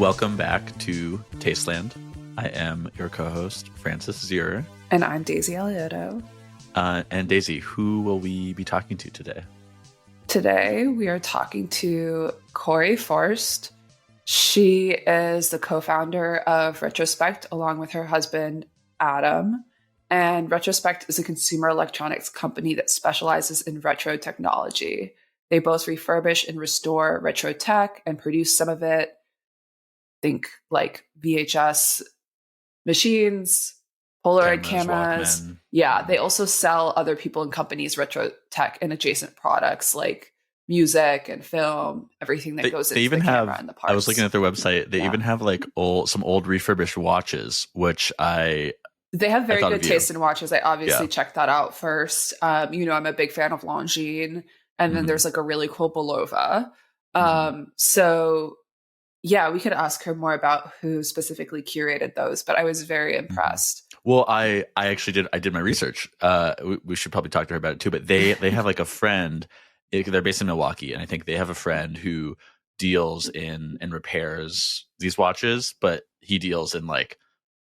Welcome back to Tasteland. I am your co-host, Francis Zier. And I'm Daisy Aliotto. And Daisy, who will we be talking to today? Today, we are talking to Kori Fuerst. She is the co-founder of Retrospekt, along with her husband, Adam. And Retrospekt is a consumer electronics company that specializes in retro technology. They both refurbish and restore retro tech and produce some of it. Think like VHS machines, Polaroid cameras. Yeah, they also sell other people and companies retro tech and adjacent products like music and film, everything that goes into the camera and the parts. I was looking at their website. They even have like some old refurbished watches, which they have very good taste in watches. I obviously checked that out first. I'm a big fan of Longines, and then there's like a really cool Bulova. So yeah, we could ask her more about who specifically curated those, but I was very impressed. Well, I actually did my research. We should probably talk to her about it too, but they have like a friend. They're based in Milwaukee, and I think they have a friend who deals in and repairs these watches, but he deals in like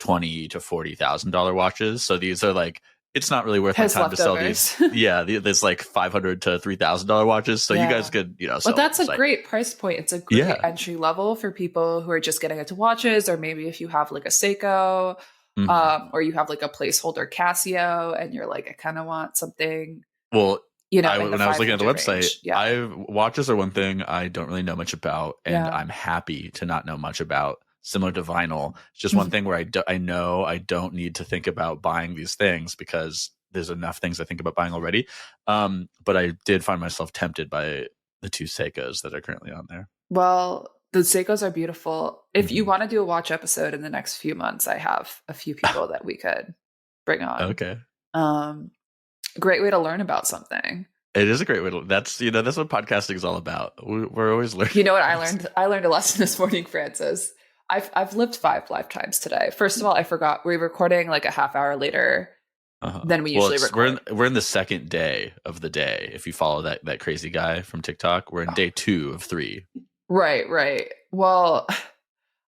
$20,000 to $40,000 watches. So these are like, it's not really worth my time to sell these. Yeah, there's like $500 to $3,000 watches. So you guys could, But that's a great price point. It's a great entry level for people who are just getting into watches, or maybe if you have like a Seiko, or you have like a placeholder Casio, and you're like, I kind of want something. Well, when I was looking at the website, watches are one thing I don't really know much about, and I'm happy to not know much about. Similar to vinyl, it's just one thing where I know I don't need to think about buying these things because there's enough things I think about buying already. But I did find myself tempted by the two Seikos that are currently on there. Well, the Seikos are beautiful. If you want to do a watch episode in the next few months, I have a few people that we could bring on. Okay. Great way to learn about something. It is a great way to. That's what podcasting is all about. We're always learning. You know what I learned? I learned a lesson this morning, Francis. I've lived 5 lifetimes today. First of all, I forgot we're recording like a half hour later than we usually record. We're in the second day of the day. If you follow that crazy guy from TikTok, we're in day 2 of 3. Right. Well,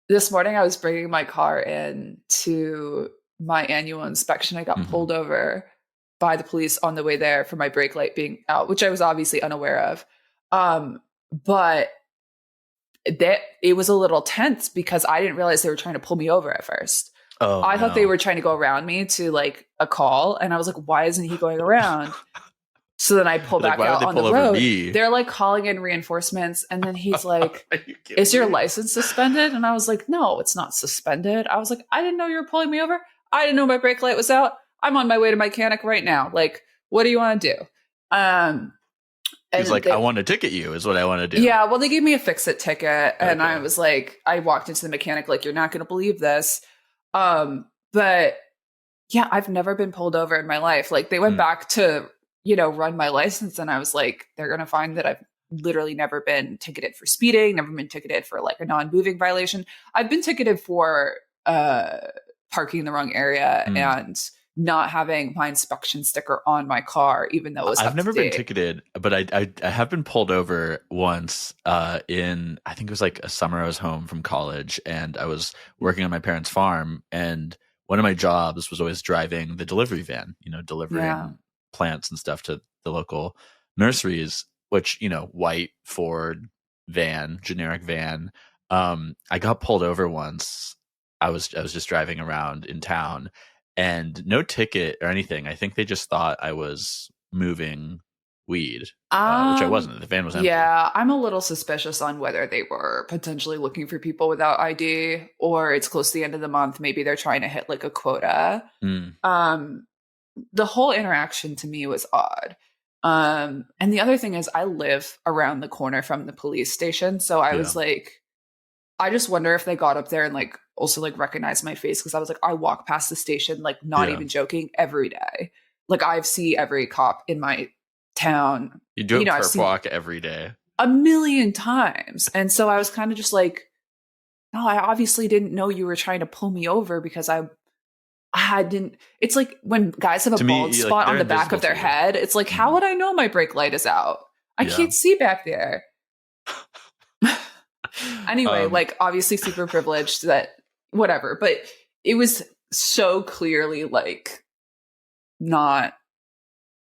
this morning I was bringing my car in to my annual inspection. I got pulled over by the police on the way there for my brake light being out, which I was obviously unaware of. But it was a little tense because I didn't realize they were trying to pull me over at first. I thought they were trying to go around me to like a call, and I was like, why isn't he going around? So then I pull back out on the road. They're like calling in reinforcements, and then he's like, is your license suspended? And I was like, no, it's not suspended. I was like, I didn't know you were pulling me over. I didn't know my brake light was out. I'm on my way to my mechanic right now. Like, what do you want to do? He's like, I want to ticket you is what I want to do. Yeah, well, they gave me a fix-it ticket, and I was like, I walked into the mechanic like, you're not going to believe this. But yeah, I've never been pulled over in my life. Like, they went back to, run my license, and I was like, they're going to find that I've literally never been ticketed for speeding, never been ticketed for like a non-moving violation. I've been ticketed for parking in the wrong area and not having my inspection sticker on my car, even though it was I've never been ticketed, but I have been pulled over once I think it was like a summer I was home from college, and I was working on my parents' farm, and one of my jobs was always driving the delivery van, delivering plants and stuff to the local nurseries, which, white Ford van, generic van. I got pulled over once. I was just driving around in town, and no ticket or anything. I think they just thought I was moving weed, which I wasn't. The van was empty. Yeah, I'm a little suspicious on whether they were potentially looking for people without ID, or it's close to the end of the month. Maybe they're trying to hit like a quota. The whole interaction to me was odd. And the other thing is I live around the corner from the police station. So I was like, I just wonder if they got up there and like also like recognized my face, because I was like, I walk past the station, like not even joking, every day. Like I see every cop in my town. You do a perp walk every day. A million times. And so I was kind of just like, no, I obviously didn't know you were trying to pull me over, because I didn't. It's like when guys have a bald spot on the back of their head. It's like, how would I know my brake light is out? I can't see back there. Anyway, like obviously super privileged that whatever, but it was so clearly like not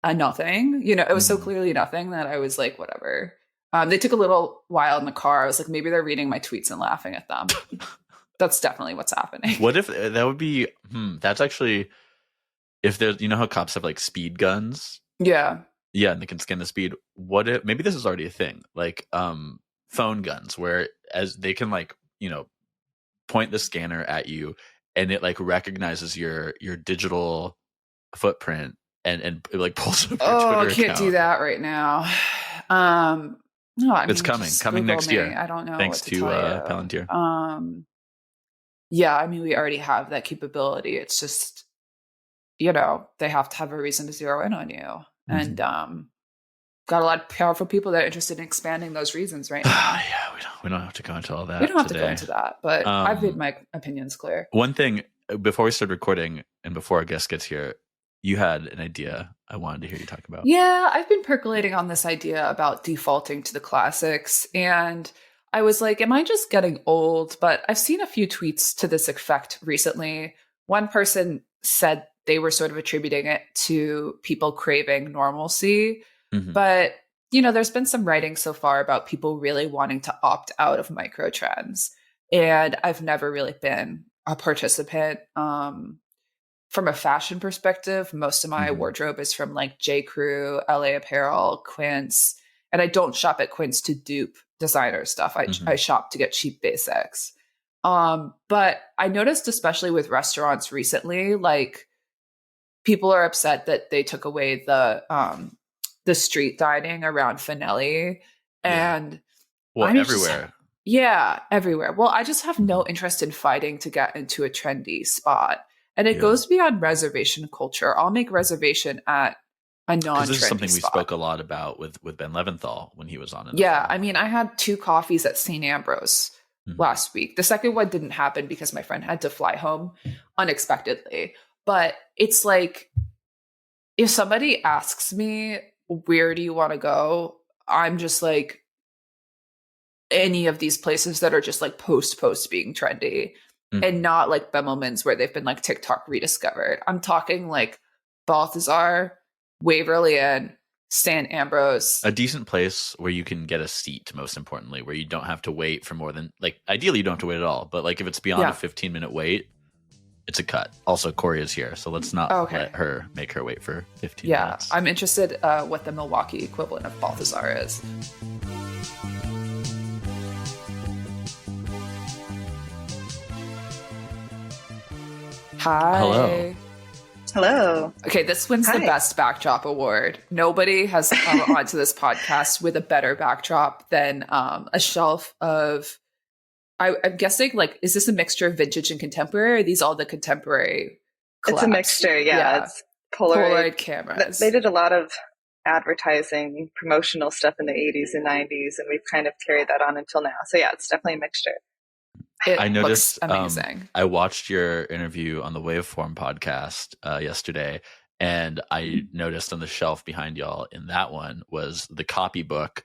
a nothing, you know, it was so clearly nothing that I was like, whatever. They took a little while in the car. I was like, maybe they're reading my tweets and laughing at them. That's definitely what's happening. What if that would be, that's actually, if there's, you know how cops have like speed guns? Yeah. Yeah, and they can scan the speed. What if, maybe this is already a thing, like phone guns, where as they can like, you know, point the scanner at you and it like recognizes your digital footprint and it like pulls up your Twitter I can't account. do that right now. No, I mean, it's coming next year. I don't know. Thanks to Palantir. Yeah, I mean, we already have that capability. It's just, you know, they have to have a reason to zero in on you. And got a lot of powerful people that are interested in expanding those reasons right now. Yeah, we don't have to go into all that. We don't have to go into that, but I've made my opinions clear. One thing before we start recording and before our guest gets here, you had an idea I wanted to hear you talk about. Yeah, I've been percolating on this idea about defaulting to the classics. And I was like, am I just getting old? But I've seen a few tweets to this effect recently. One person said they were sort of attributing it to people craving normalcy. But, you know, there's been some writing so far about people really wanting to opt out of micro trends. And I've never really been a participant. From a fashion perspective, most of my wardrobe is from like J. Crew, LA Apparel, Quince. And I don't shop at Quince to dupe designer stuff. I shop to get cheap basics. But I noticed, especially with restaurants recently, like people are upset that they took away the street dining around Finelli. And well, everywhere. Everywhere. Well, I just have no interest in fighting to get into a trendy spot. And it goes beyond reservation culture. I'll make reservation at a non-trendy spot. This is something we spoke a lot about with Ben Leventhal when he was on it. Yeah, I mean, I had 2 coffees at St. Ambrose last week. The second one didn't happen because my friend had to fly home unexpectedly. But it's like, if somebody asks me, where do you want to go? I'm just like, any of these places that are just like post being trendy. And not like Bemelman's where they've been like TikTok rediscovered. I'm talking like Balthazar, Waverly Inn, St. Ambrose. A decent place where you can get a seat, most importantly, where you don't have to wait for more than, like, ideally you don't have to wait at all. But like if it's beyond a 15-minute wait, it's a cut. Also, Kori is here, so let's not let her make her wait for 15 minutes. Yeah, I'm interested what the Milwaukee equivalent of Balthazar is. Hi. Hello. Okay, this wins the best backdrop award. Nobody has come onto this podcast with a better backdrop than a shelf of, I'm guessing, like, is this a mixture of vintage and contemporary? Or are these all the contemporary collabs? It's a mixture, yeah. It's Polaroid cameras. They did a lot of advertising, promotional stuff in the 80s and 90s, and we've kind of carried that on until now. So yeah, it's definitely a mixture. I noticed, amazing. I watched your interview on the Waveform podcast yesterday, and I noticed on the shelf behind y'all in that one was the copybook,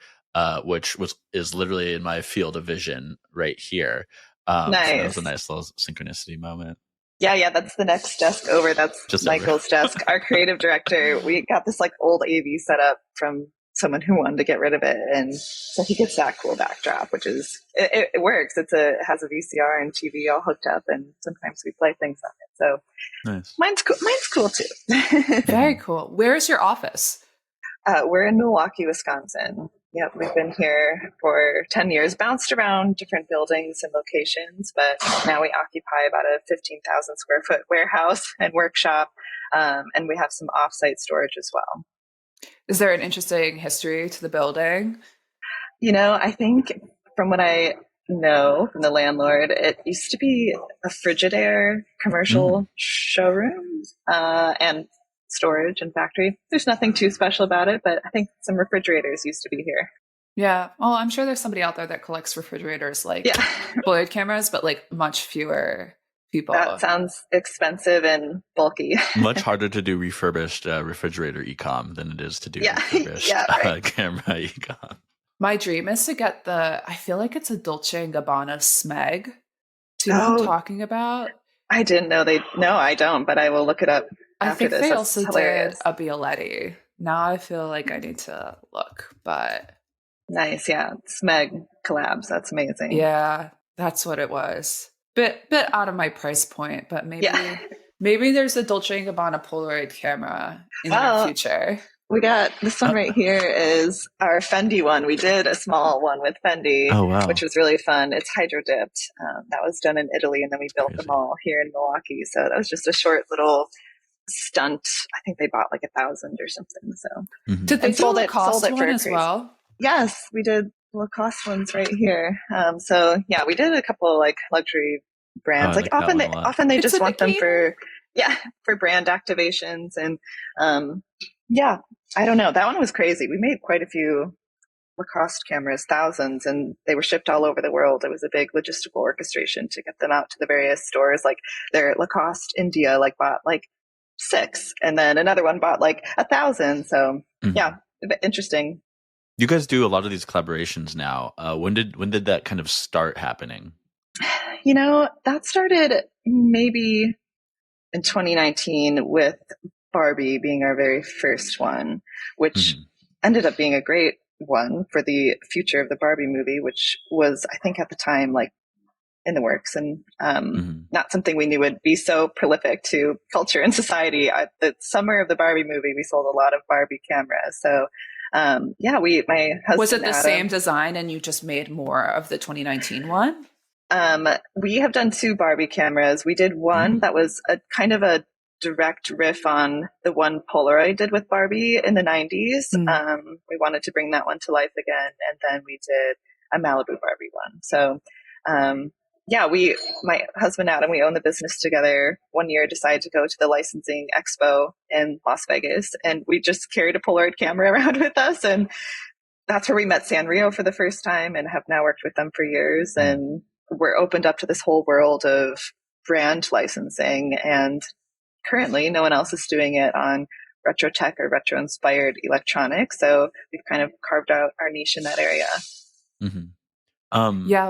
which is literally in my field of vision right here. Nice. So that was a nice little synchronicity moment. Yeah, that's the next desk over. That's just Michael's desk, our creative director. We got this like old AV setup from someone who wanted to get rid of it, and so he gets that cool backdrop, which is it works. It has a VCR and TV all hooked up, and sometimes we play things on it. So nice. Mine's cool too. Very cool. Where is your office? We're in Milwaukee, Wisconsin. Yep, we've been here for 10 years, bounced around different buildings and locations, but now we occupy about a 15,000 square foot warehouse and workshop, and we have some off-site storage as well. Is there an interesting history to the building? You know, I think from what I know from the landlord, it used to be a Frigidaire commercial showroom and storage and factory. There's nothing too special about it, but I think some refrigerators used to be here. Yeah. Well, I'm sure there's somebody out there that collects refrigerators like Polaroid cameras, but like much fewer people. That sounds expensive and bulky. Much harder to do refurbished refrigerator e-com than it is to do refurbished camera e-com. My dream is to get I feel like it's a Dolce & Gabbana Smeg. Do you know what I'm talking about? I didn't know No, I don't, but I will look it up I after think this. they That's also hilarious. did a Bialetti. Now I feel like I need to look, but... Nice, yeah. Smeg collabs. That's amazing. Yeah, that's what it was. Bit out of my price point, but maybe there's a Dolce & Gabbana Polaroid camera in the near future. We got this one right here is our Fendi one. We did a small one with Fendi, which was really fun. It's hydro dipped. That was done in Italy, and then we built them all here in Milwaukee. So that was just a short little stunt. I think they bought like 1,000 or something. So did they do a Lacoste one as well? Yes, we did Lacoste ones right here. So yeah, we did a couple like luxury brands. Like often they just want them for brand activations and I don't know. That one was crazy. We made quite a few Lacoste cameras, thousands, and they were shipped all over the world. It was a big logistical orchestration to get them out to the various stores. Like their Lacoste India bought 6, and then another one bought 1,000. So yeah, a bit interesting. You guys do a lot of these collaborations now. When did that kind of start happening? That started maybe in 2019 with Barbie being our very first one, which ended up being a great one for the future of the Barbie movie, which was, I think at the time, in the works, and not something we knew would be so prolific to culture and society. The summer of the Barbie movie, we sold a lot of Barbie cameras. So my husband, was it the Adam, same design and you just made more of the 2019 one? We have done 2 Barbie cameras. We did one that was a kind of a direct riff on the one Polaroid did with Barbie in the 90s. We wanted to bring that one to life again. And then we did a Malibu Barbie one. So, my husband, Adam, we own the business together. One year decided to go to the licensing expo in Las Vegas, and we just carried a Polaroid camera around with us. And that's where we met Sanrio for the first time and have now worked with them for years. And we're opened up to this whole world of brand licensing, and currently no one else is doing it on retro tech or retro inspired electronics. So we've kind of carved out our niche in that area.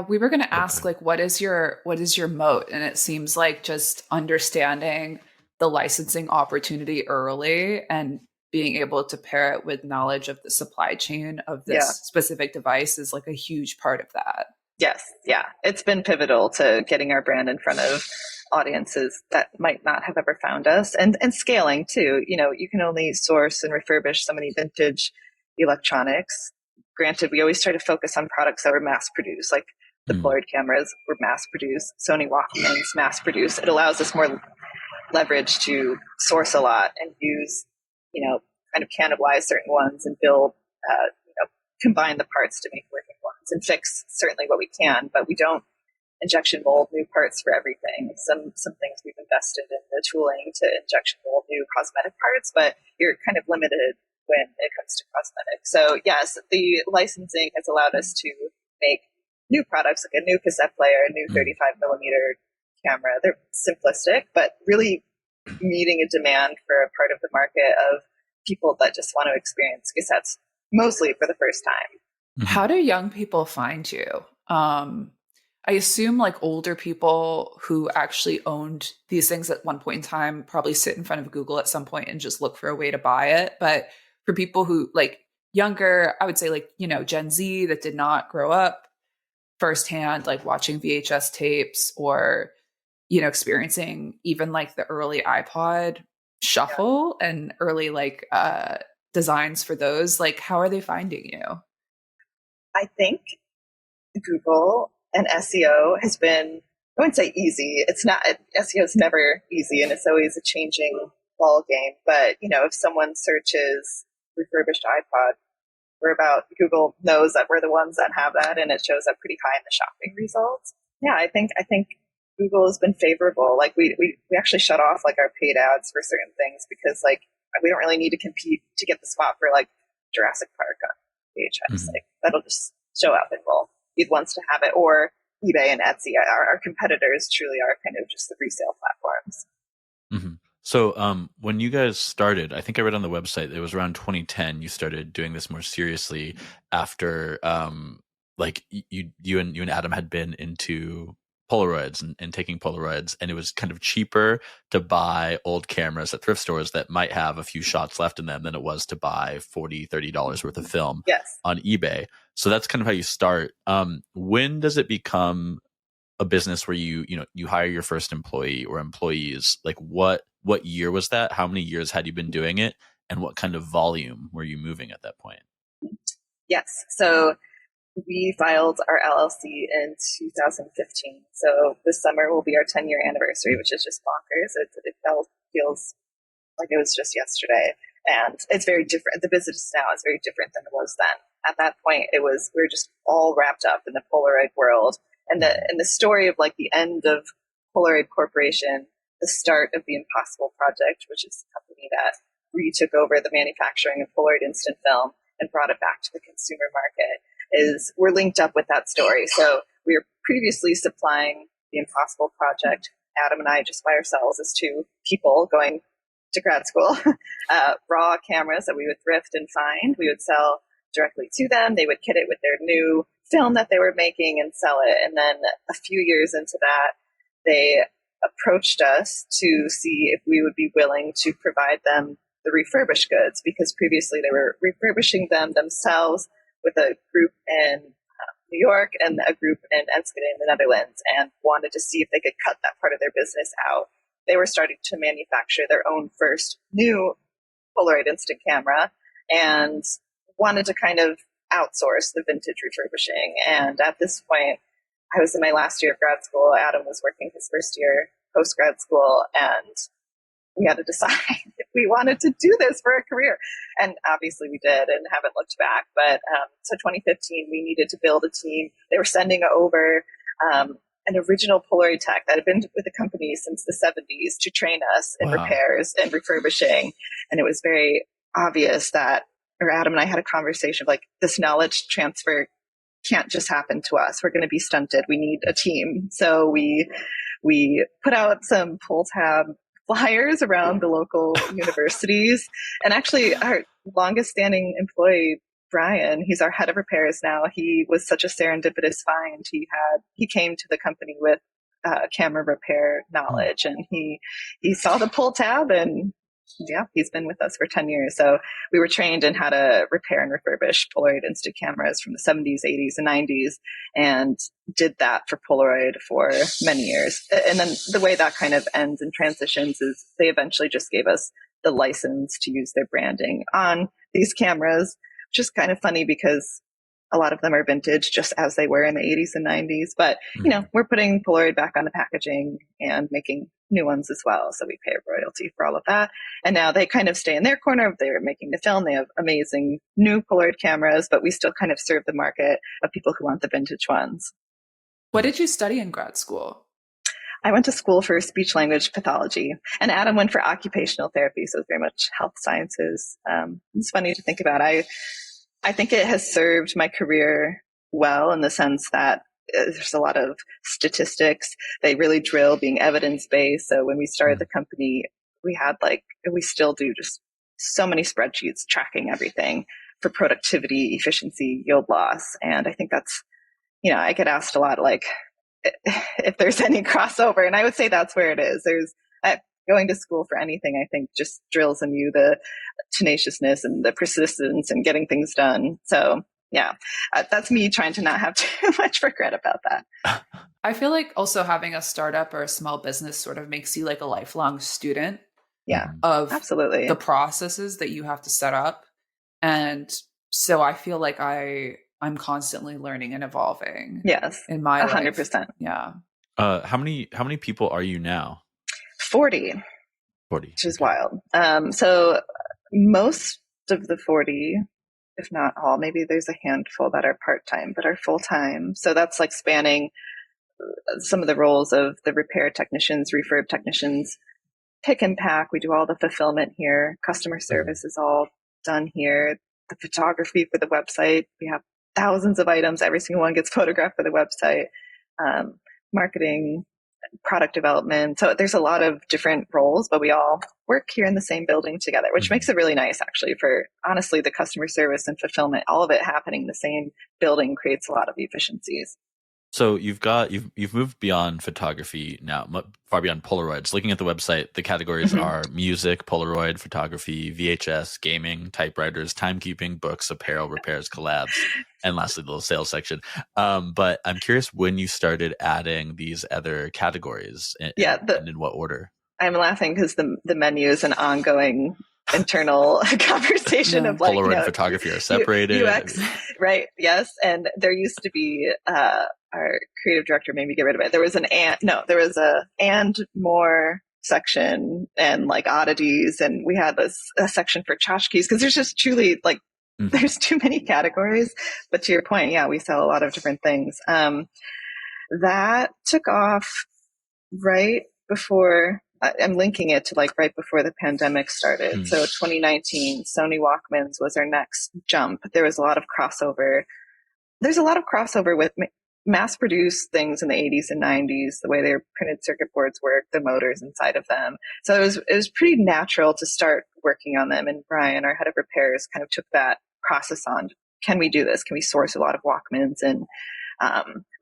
We were going to ask what is your moat? And it seems like just understanding the licensing opportunity early and being able to pair it with knowledge of the supply chain of this specific device is a huge part of that. Yes. Yeah. It's been pivotal to getting our brand in front of audiences that might not have ever found us, and scaling too. You can only source and refurbish so many vintage electronics. Granted, we always try to focus on products that were mass produced, like the Polaroid cameras were mass produced, Sony Walkmans mass produced. It allows us more leverage to source a lot and use, kind of cannibalize certain ones and build, combine the parts to make working ones and fix certainly what we can, but we don't injection mold new parts for everything. Some things we've invested in the tooling to injection mold new cosmetic parts, but you're kind of limited when it comes to cosmetics. So yes, the licensing has allowed us to make new products, like a new cassette player, a new 35 millimeter camera. They're simplistic, but really meeting a demand for a part of the market of people that just want to experience cassettes mostly for the first time. How do young people find you? I assume older people who actually owned these things at one point in time probably sit in front of Google at some point and just look for a way to buy it. But for people who younger, I would say Gen Z that did not grow up firsthand, watching VHS tapes or, experiencing even the early iPod shuffle and early designs for those, how are they finding you? I think Google and SEO has been, I wouldn't say easy. It's not, SEO is never easy, and it's always a changing ball game. But, if someone searches refurbished iPod, Google knows that we're the ones that have that, and it shows up pretty high in the shopping results. Yeah, I think Google has been favorable. We actually shut off our paid ads for certain things because we don't really need to compete to get the spot for Jurassic Park on VHS. That'll just show up and we'll be the ones to have it. Or eBay and Etsy, our competitors truly are kind of just the resale platforms. So when you guys started, I think I read on the website it was around 2010 you started doing this more seriously after like you and Adam had been into Polaroids and taking Polaroids, and it was kind of cheaper to buy old cameras at thrift stores that might have a few shots left in them than it was to buy $40-$30 worth of film Yes. on eBay. So that's kind of how you start. When does it become a business where you hire your first employee or employees? Like what year was that? How many years had you been doing it, and what kind of volume were you moving at that point? Yes. So we filed our LLC in 2015. So this summer will be our 10-year anniversary, which is just bonkers. It feels like it was just yesterday. And it's very different. The business now is very different than it was then. At that point, we were just all wrapped up in the Polaroid world. And the story of like the end of Polaroid Corporation, the start of the Impossible Project, which is a company that retook over the manufacturing of Polaroid instant film and brought it back to the consumer market, is we're linked up with that story. So we were previously supplying the Impossible Project, Adam and I, just by ourselves as two people going to grad school, raw cameras that we would thrift and find. We would sell directly to them. They would kit it with their new film that they were making and sell it. And then a few years into that, they approached us to see if we would be willing to provide them the refurbished goods, because previously they were refurbishing them themselves with a group in New York and a group in Enschede in the Netherlands, and wanted to see if they could cut that part of their business out. They were starting to manufacture their own first new Polaroid instant camera and wanted to kind of outsource the vintage refurbishing. And at this point, I was in my last year of grad school. Adam was working his first year post-grad school, and we had to decide if we wanted to do this for a career. And obviously we did and haven't looked back. But so 2015, we needed to build a team. They were sending over an original Polaroid tech that had been with the company since the 70s to train us in repairs and refurbishing. And it was very obvious that, or Adam and I had a conversation of like, this knowledge transfer can't just happen to us. We're going to be stunted. We need a team. So we put out some pull tab flyers around the local universities. And actually our longest standing employee, Brian, he's our head of repairs now. He was such a serendipitous find. He came to the company with camera repair knowledge, and he saw the pull tab, and yeah, he's been with us for 10 years. So we were trained in how to repair and refurbish Polaroid instant cameras from the 70s, 80s, and 90s, and did that for Polaroid for many years. And then the way that kind of ends and transitions is they eventually just gave us the license to use their branding on these cameras, which is kind of funny because a lot of them are vintage just as they were in the 80s and 90s. But, you know, we're putting Polaroid back on the packaging and making new ones as well. So we pay a royalty for all of that. And now they kind of stay in their corner. They're making the film. They have amazing new Polaroid cameras, but we still kind of serve the market of people who want the vintage ones. What did you study in grad school? I went to school for speech language pathology, and Adam went for occupational therapy. So very much health sciences. It's funny to think about. I think it has served my career well in the sense that there's a lot of statistics. They really drill being evidence-based. So when we started the company, we still do just so many spreadsheets tracking everything for productivity, efficiency, yield loss. And I think that's, I get asked a lot, like, if there's any crossover. And I would say that's where it is. Going to school for anything, I think, just drills in you the tenaciousness and the persistence and getting things done. So yeah, that's me trying to not have too much regret about that. I feel like also having a startup or a small business sort of makes you like a lifelong student. Yeah, of absolutely the processes that you have to set up. And so I feel like I'm constantly learning and evolving. Yes, in my 100%. Life. Yeah. How many people are you now? 40, which is wild. So most of the 40, if not all, maybe there's a handful that are part-time, but are full-time. So that's like spanning some of the roles of the repair technicians, refurb technicians, pick and pack. We do all the fulfillment here. Customer service is all done here. The photography for the website. We have thousands of items. Every single one gets photographed for the website. Marketing, product development. So there's a lot of different roles, but we all work here in the same building together, which makes it really nice actually for honestly the customer service and fulfillment. All of it happening in the same building creates a lot of efficiencies. So you've moved beyond photography now, far beyond Polaroids. Looking at the website, the categories are music, Polaroid, photography, VHS, gaming, typewriters, timekeeping, books, apparel, repairs, collabs, and lastly, the little sales section. But I'm curious when you started adding these other categories and in what order? I'm laughing because the menu is an ongoing internal conversation of like, Polaroid and photography are separated. UX, right? Yes. And there used to be, our creative director made me get rid of it. There was there was and more section and like oddities. And we had a section for tchotchkes because there's just truly like, there's too many categories. But to your point, yeah, we sell a lot of different things. That took off right before, I'm linking it to like right before the pandemic started. So 2019, Sony Walkmans was our next jump. There was a lot of crossover. There's a lot of crossover with mass-produced things in the 80s and 90s, the way their printed circuit boards work, the motors inside of them. So it was pretty natural to start working on them. And Brian, our head of repairs, kind of took that process on. Can we do this? Can we source a lot of Walkmans and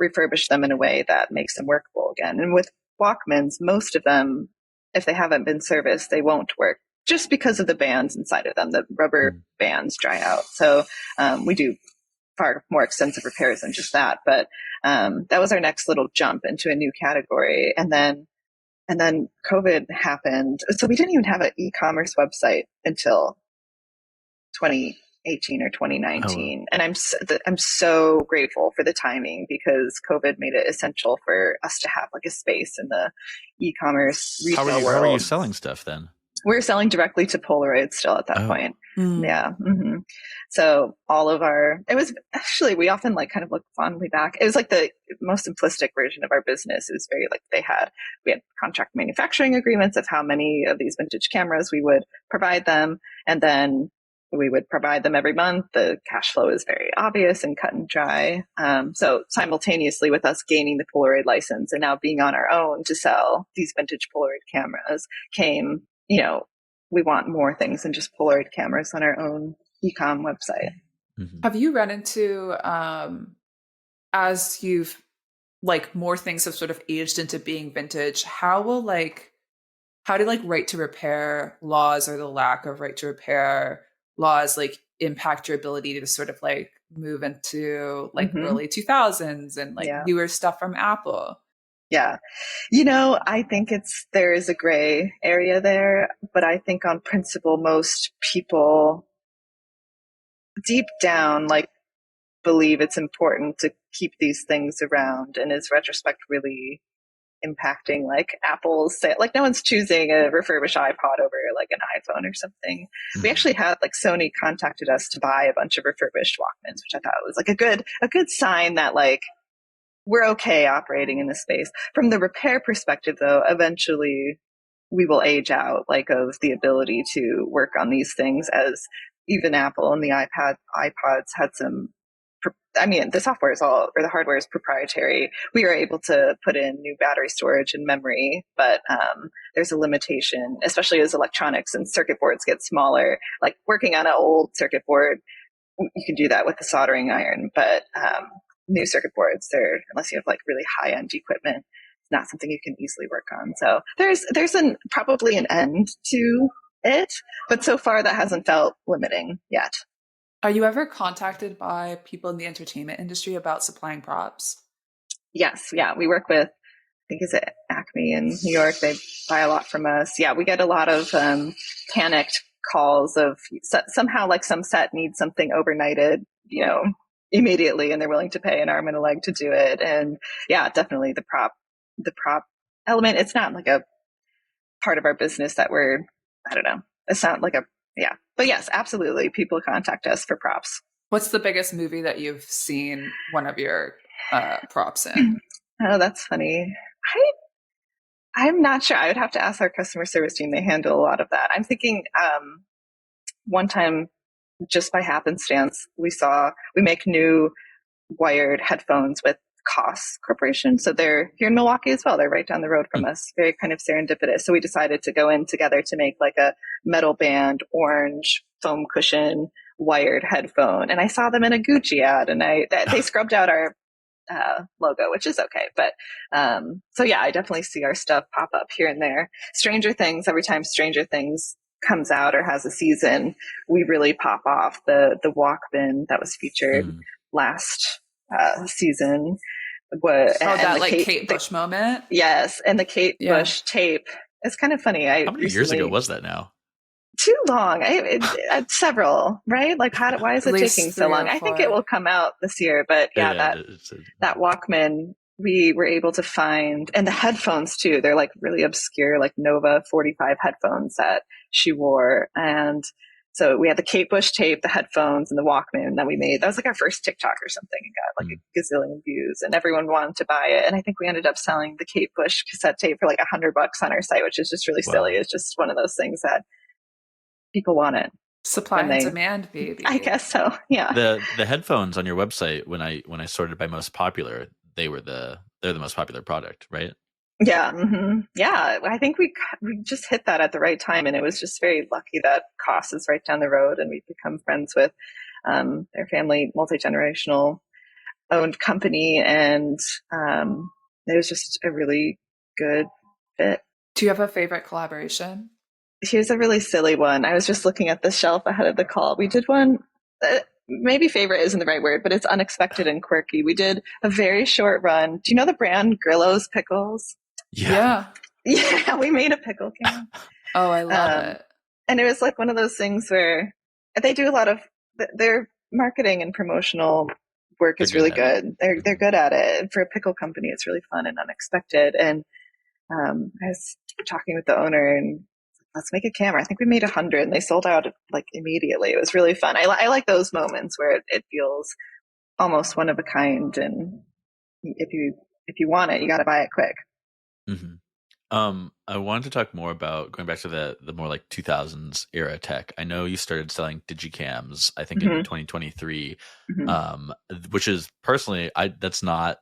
refurbish them in a way that makes them workable again? And with Walkmans, most of them, if they haven't been serviced, they won't work just because of the bands inside of them. The rubber bands dry out. So we do far more extensive repairs than just that. But that was our next little jump into a new category. And then COVID happened. So we didn't even have an e-commerce website until 2018 or 2019. And I'm so grateful for the timing because COVID made it essential for us to have like a space in the e-commerce retail world. How are you selling stuff then? We're selling directly to Polaroid still at that point. Yeah. So all of it was actually, we often like kind of look fondly back. It was like the most simplistic version of our business. It was very like we had contract manufacturing agreements of how many of these vintage cameras we would provide them. And then we would provide them every month. The cash flow is very obvious and cut and dry. So simultaneously with us gaining the Polaroid license and now being on our own to sell these vintage Polaroid cameras came, we want more things than just Polaroid cameras on our own e-com website. Have you run into, as you've like more things have sort of aged into being vintage, how do right to repair laws or the lack of right to repair laws like impact your ability to sort of like move into like early 2000s and like newer stuff from Apple? Yeah. I think there is a gray area there, but I think on principle, most people deep down, like believe it's important to keep these things around. And is Retrospekt really impacting like Apple's like no one's choosing a refurbished iPod over like an iPhone or something. We actually had like Sony contacted us to buy a bunch of refurbished Walkmans, which I thought was like a good sign that like we're okay operating in this space. From the repair perspective, though, eventually we will age out like of the ability to work on these things, as even Apple and the iPods had some. The software the hardware is proprietary. We are able to put in new battery storage and memory, but there's a limitation, especially as electronics and circuit boards get smaller. Like working on an old circuit board, you can do that with a soldering iron, but new circuit boards, unless you have like really high-end equipment, it's not something you can easily work on. So there's probably an end to it, but so far that hasn't felt limiting yet. Are you ever contacted by people in the entertainment industry about supplying props? Yes. Yeah. We work with, I think is it Acme in New York. They buy a lot from us. Yeah. We get a lot of panicked calls of somehow like some set needs something overnighted, immediately, and they're willing to pay an arm and a leg to do it. And yeah, definitely the prop element. It's not like a part of our business that it's not like but yes, absolutely. People contact us for props. What's the biggest movie that you've seen one of your props in? Oh, that's funny. I'm not sure. I would have to ask our customer service team. They handle a lot of that. I'm thinking one time, just by happenstance, we make new wired headphones with Koss Corporation. So they're here in Milwaukee as well. They're right down the road from us. Very kind of serendipitous. So we decided to go in together to make like a metal band, orange foam cushion, wired headphone. And I saw them in a Gucci ad, and they scrubbed out our logo, which is okay. But so yeah, I definitely see our stuff pop up here and there. Stranger Things, every time Stranger Things comes out or has a season, we really pop off. The Walkman that was featured last season. That like Kate Bush moment. Yes, and the Kate Bush tape. It's kind of funny. How many years ago was that now? Too long. Several, right? Like, why is it taking so long? I think it will come out this year, but that Walkman we were able to find, and the headphones too. They're like really obscure, like Nova 45 headphones that she wore. And so we had the Kate Bush tape, the headphones, and the Walkman that we made. That was like our first TikTok or something. It got like a gazillion views, and everyone wanted to buy it. And I think we ended up selling the Kate Bush cassette tape for like $100 on our site, which is just really silly. It's just one of those things that people want it. Supply and demand, baby. I guess so. Yeah. The headphones on your website, when I sorted by most popular, they're the most popular product, right? Yeah. Mm-hmm. Yeah. I think we just hit that at the right time, and it was just very lucky that Koss is right down the road, and we've become friends with their family, multi-generational owned company, and it was just a really good fit. Do you have a favorite collaboration? Here's a really silly one. I was just looking at the shelf ahead of the call. We did one, maybe favorite isn't the right word, but it's unexpected and quirky. We did a very short run. Do you know the brand Grillo's Pickles? Yeah. Yeah, we made a pickle can. Oh, I love it. And it was like one of those things where they do a lot of their marketing and promotional work is really good. They're good at it. For a pickle company, it's really fun and unexpected. And I was talking with the owner, and let's make a camera. I think we made 100, and they sold out like immediately. It was really fun. I like those moments where it feels almost one of a kind, and if you want it, you got to buy it quick. Mm-hmm. I wanted to talk more about going back to the more like 2000s era tech. I know you started selling digicams, I think in 2023, which is personally, that's not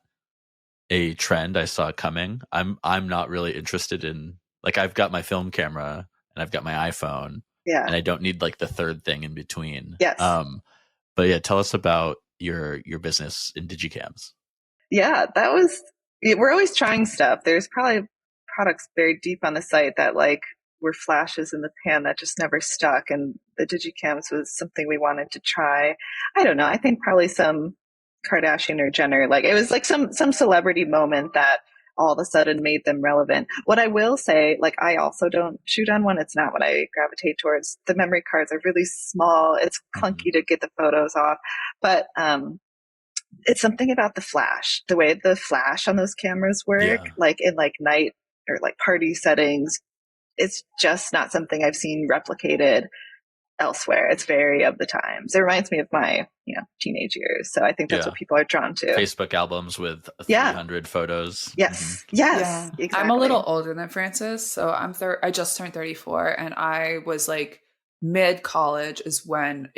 a trend I saw coming. I'm not really interested in, like, I've got my film camera and I've got my iPhone, and I don't need like the third thing in between. Yes. But yeah, tell us about your business in digicams. Yeah, we're always trying stuff. There's probably products buried deep on the site that like were flashes in the pan that just never stuck. And the digicams was something we wanted to try. I don't know. I think probably some Kardashian or Jenner, like it was like some celebrity moment that all of a sudden made them relevant. What I will say, like, I also don't shoot on one. It's not what I gravitate towards. The memory cards are really small. It's clunky to get the photos off, but it's something about the flash, the way the flash on those cameras work, like in like night or like party settings. It's just not something I've seen replicated elsewhere. It's very of the times. It reminds me of my, teenage years. So I think that's what people are drawn to. Facebook albums with 300 photos. Yes. Mm-hmm. Yes. Yeah. Exactly. I'm a little older than Francis. So I just turned 34, and I was like mid college is when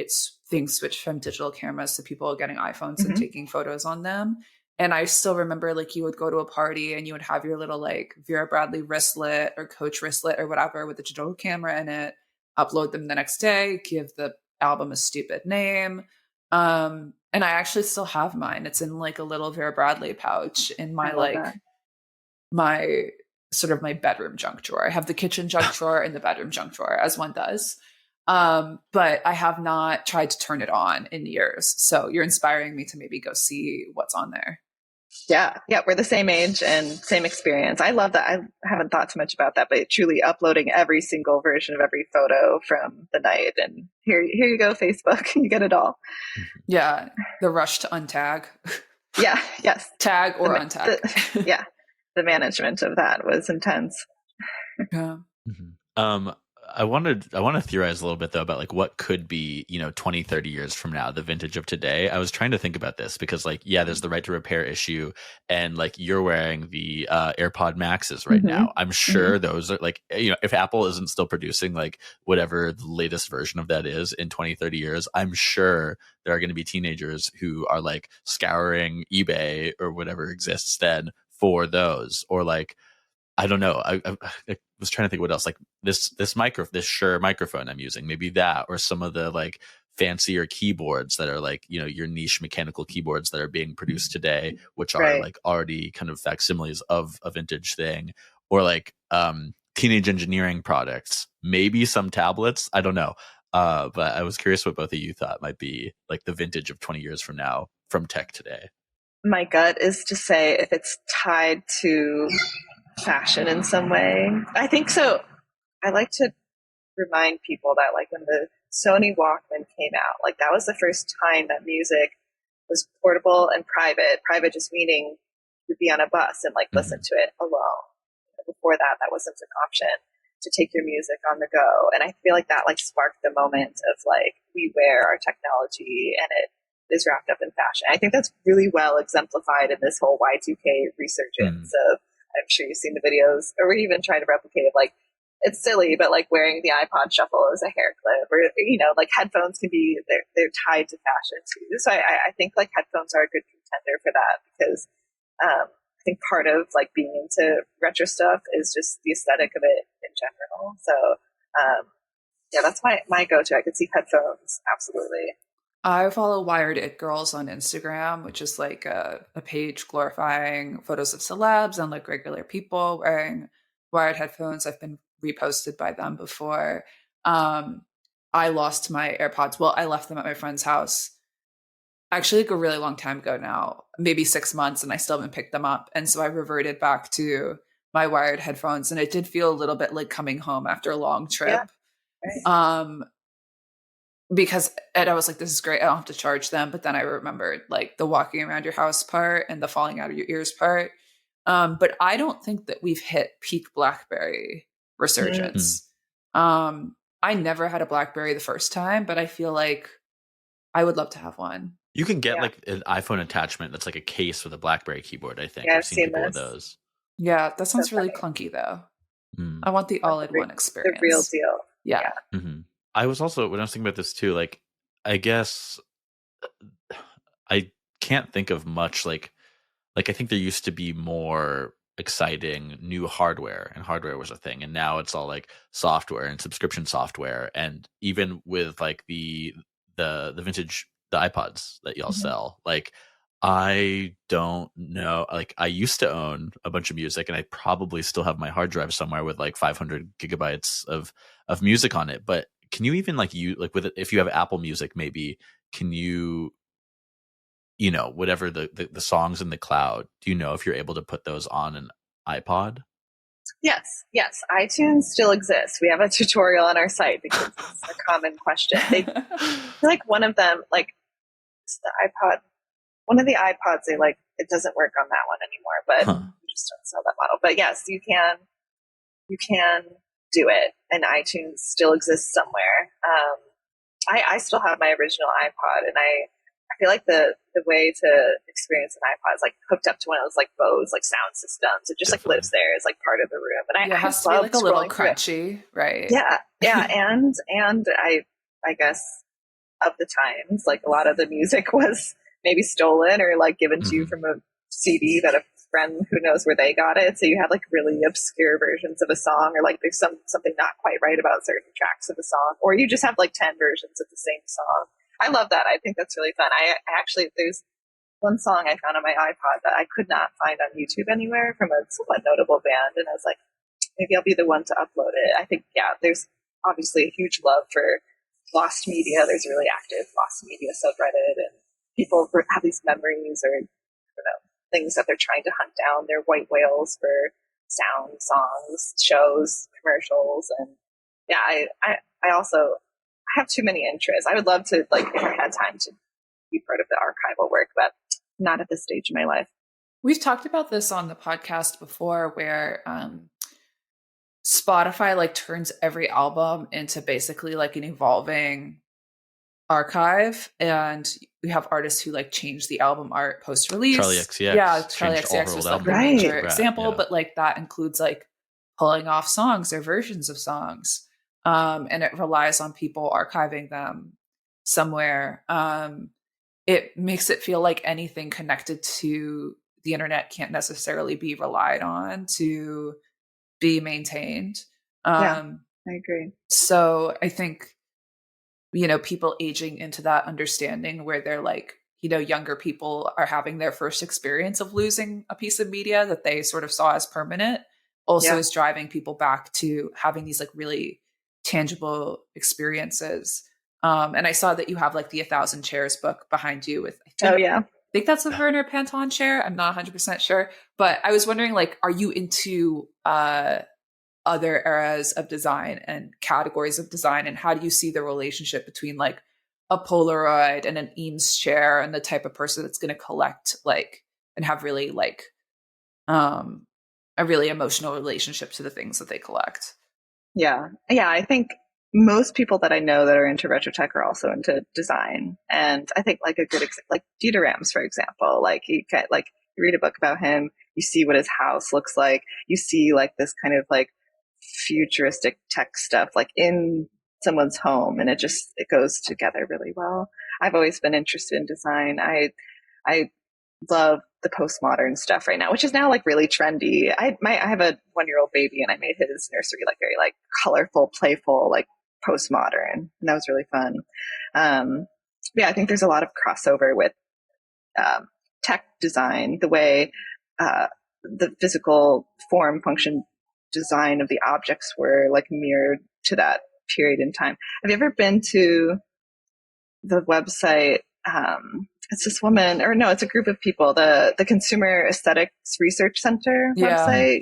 things switched from digital cameras to people getting iPhones and taking photos on them. And I still remember, like, you would go to a party and you would have your little like Vera Bradley wristlet or Coach wristlet or whatever with a digital camera in it, upload them the next day, give the album a stupid name. And I actually still have mine. It's in like a little Vera Bradley pouch in my my bedroom junk drawer. I have the kitchen junk drawer and the bedroom junk drawer, as one does. But I have not tried to turn it on in years. So you're inspiring me to maybe go see what's on there. Yeah. We're the same age and same experience. I love that. I haven't thought too much about that, but truly uploading every single version of every photo from the night. And here you go, Facebook. You get it all. Yeah. The rush to untag. Yeah. Yes. Tag or untag. The management of that was intense. Yeah. I want to theorize a little bit though about like what could be, 20, 30 years from now, the vintage of today. I was trying to think about this because like, yeah, there's the right to repair issue, and like you're wearing the AirPod Maxes right now. I'm sure those are like, if Apple isn't still producing like whatever the latest version of that is in 20, 30 years, I'm sure there are going to be teenagers who are like scouring eBay or whatever exists then for those, or like, I don't know. I was trying to think what else, like this Shure microphone I'm using, maybe that, or some of the like fancier keyboards that are like, your niche mechanical keyboards that are being produced today, which are like already kind of facsimiles of a vintage thing, or like teenage engineering products, maybe some tablets. I don't know. But I was curious what both of you thought might be like the vintage of 20 years from now from tech today. My gut is to say if it's tied to fashion in some way. I think so. I like to remind people that like when the Sony Walkman came out, like that was the first time that music was portable and private. Private just meaning you'd be on a bus and like listen to it alone. Before that, that wasn't an option to take your music on the go. And I feel like that like sparked the moment of like we wear our technology and it is wrapped up in fashion. I think that's really well exemplified in this whole Y2K resurgence of, I'm sure you've seen the videos, or we even try to replicate it. Like, it's silly, but like wearing the iPod shuffle as a hair clip, or like headphones can be they're tied to fashion too. So I think like headphones are a good contender for that because I think part of like being into retro stuff is just the aesthetic of it in general. So yeah, that's my go-to. I could see headphones absolutely. I follow Wired It Girls on Instagram, which is like a page glorifying photos of celebs and like regular people wearing wired headphones. I've been reposted by them before. I lost my AirPods. Well, I left them at my friend's house actually like a really long time ago now, maybe 6 months, and I still haven't picked them up. And so I reverted back to my wired headphones, and it did feel a little bit like coming home after a long trip. Yeah. Right. Because I was like, this is great. I don't have to charge them. But then I remembered like the walking around your house part and the falling out of your ears part. But I don't think that we've hit peak BlackBerry resurgence. I never had a BlackBerry the first time, but I feel like I would love to have one. You can get like an iPhone attachment that's like a case with a BlackBerry keyboard, I think. I've seen people with those. Yeah, that sounds really clunky though. I want the all-in-one experience. The real deal. Yeah. I was also, when I was thinking about this too, like, I guess I can't think of much like I think there used to be more exciting new hardware, and hardware was a thing, and now it's all like software and subscription software, and even with like the vintage, the iPods that y'all sell, like I don't know, like I used to own a bunch of music, and I probably still have my hard drive somewhere with like 500 gigabytes of music on it, but can you even like with it, if you have Apple Music, maybe can you whatever the songs in the cloud, do you know if you're able to put those on an iPod? Yes. iTunes still exists. We have a tutorial on our site because it's a common question. I feel like one of them, like the iPod, one of the iPods, they like, it doesn't work on that one anymore, but we just don't sell that model. But yes, you can do it, and iTunes still exists somewhere. I still have my original iPod, and I feel like the way to experience an iPod is like hooked up to one of those like Bose like sound systems. It just like lives there as like part of the room, and it has to be like a little crunchy, right? Yeah, and I guess of the times, like a lot of the music was maybe stolen or like given to you from a CD that a friend who knows where they got it. So you have like really obscure versions of a song, or like there's something not quite right about certain tracks of a song, or you just have like 10 versions of the same song. I love that. I think that's really fun. I actually, there's one song I found on my iPod that I could not find on YouTube anywhere from a somewhat notable band, and I was like, maybe I'll be the one to upload it. I think, yeah, there's obviously a huge love for lost media. There's a really active lost media subreddit, and people have these memories or things that they're trying to hunt down. They're white whales for sound, songs, shows, commercials, and yeah, I also have too many interests. I would love to, like, if I had time to be part of the archival work, but not at this stage in my life. We've talked about this on the podcast before, where Spotify like turns every album into basically like an evolving archive, and we have artists who like change the album art post release. Charlie XCX, yeah, Charlie XCX was like the major example, but like that includes like pulling off songs or versions of songs, and it relies on people archiving them somewhere. It makes it feel like anything connected to the internet can't necessarily be relied on to be maintained. I agree. So I think, people aging into that understanding where they're like, younger people are having their first experience of losing a piece of media that they sort of saw as permanent also is driving people back to having these like really tangible experiences. And I saw that you have like the 1,000 Chairs book behind you with, I think that's a Werner Panton chair. I'm not 100% sure, but I was wondering, like, are you into other eras of design and categories of design, and how do you see the relationship between like a Polaroid and an Eames chair and the type of person that's going to collect like and have really like a really emotional relationship to the things that they collect? I think most people that I know that are into retro tech are also into design, and I think like a good like Dieter Rams, for example, like you read a book about him, you see what his house looks like, you see like this kind of like futuristic tech stuff like in someone's home, and it goes together really well. I've always been interested in design. I love the postmodern stuff right now, which is now like really trendy. I have a 1-year-old baby, and I made his nursery like very like colorful, playful, like postmodern, and that was really fun. I think there's a lot of crossover with tech design, the way the physical form, function, design of the objects were like mirrored to that period in time. Have you ever been to the website? It's this woman, or no, it's a group of people, the Consumer Aesthetics Research Center website.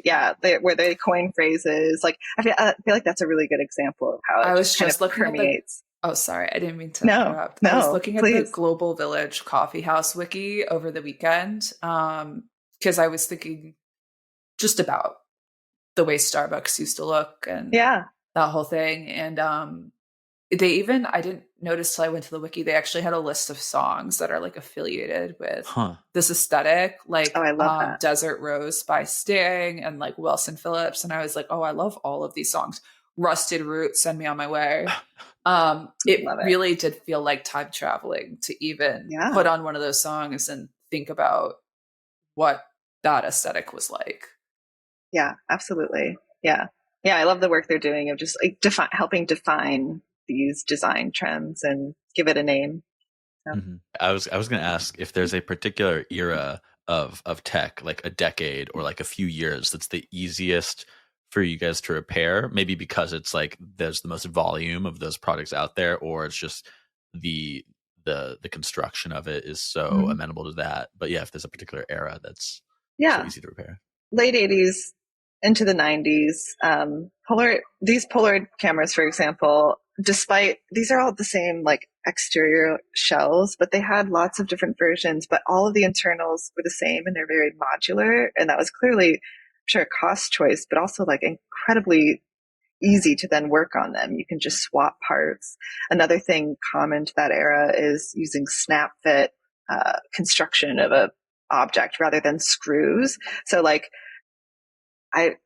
Where they coin phrases. Like I feel like that's a really good example of how it I was just looking permeates. Oh, sorry, I didn't mean to interrupt. I was looking at the Global Village Coffee House wiki over the weekend because I was thinking just about the way Starbucks used to look and that whole thing. And they even, I didn't notice till I went to the wiki, they actually had a list of songs that are like affiliated with this aesthetic, like I love that. Desert Rose by Sting and like Wilson Phillips. And I was like, oh, I love all of these songs. Rusted Root, Send Me On My Way. It really did feel like time traveling to even put on one of those songs and think about what that aesthetic was like. Yeah, absolutely. Yeah. I love the work they're doing of just like helping define these design trends and give it a name. I was going to ask if there's a particular era of tech, like a decade or like a few years, that's the easiest for you guys to repair, maybe because it's like there's the most volume of those products out there, or it's just the construction of it is so amenable to that. But if there's a particular era that's so easy to repair. Late 80s into the 90s, these Polaroid cameras, for example, despite these are all the same like exterior shells, but they had lots of different versions, but all of the internals were the same and they're very modular. And that was clearly, I'm sure, a cost choice, but also like incredibly easy to then work on them. You can just swap parts. Another thing common to that era is using snap fit construction of a object rather than screws. So like I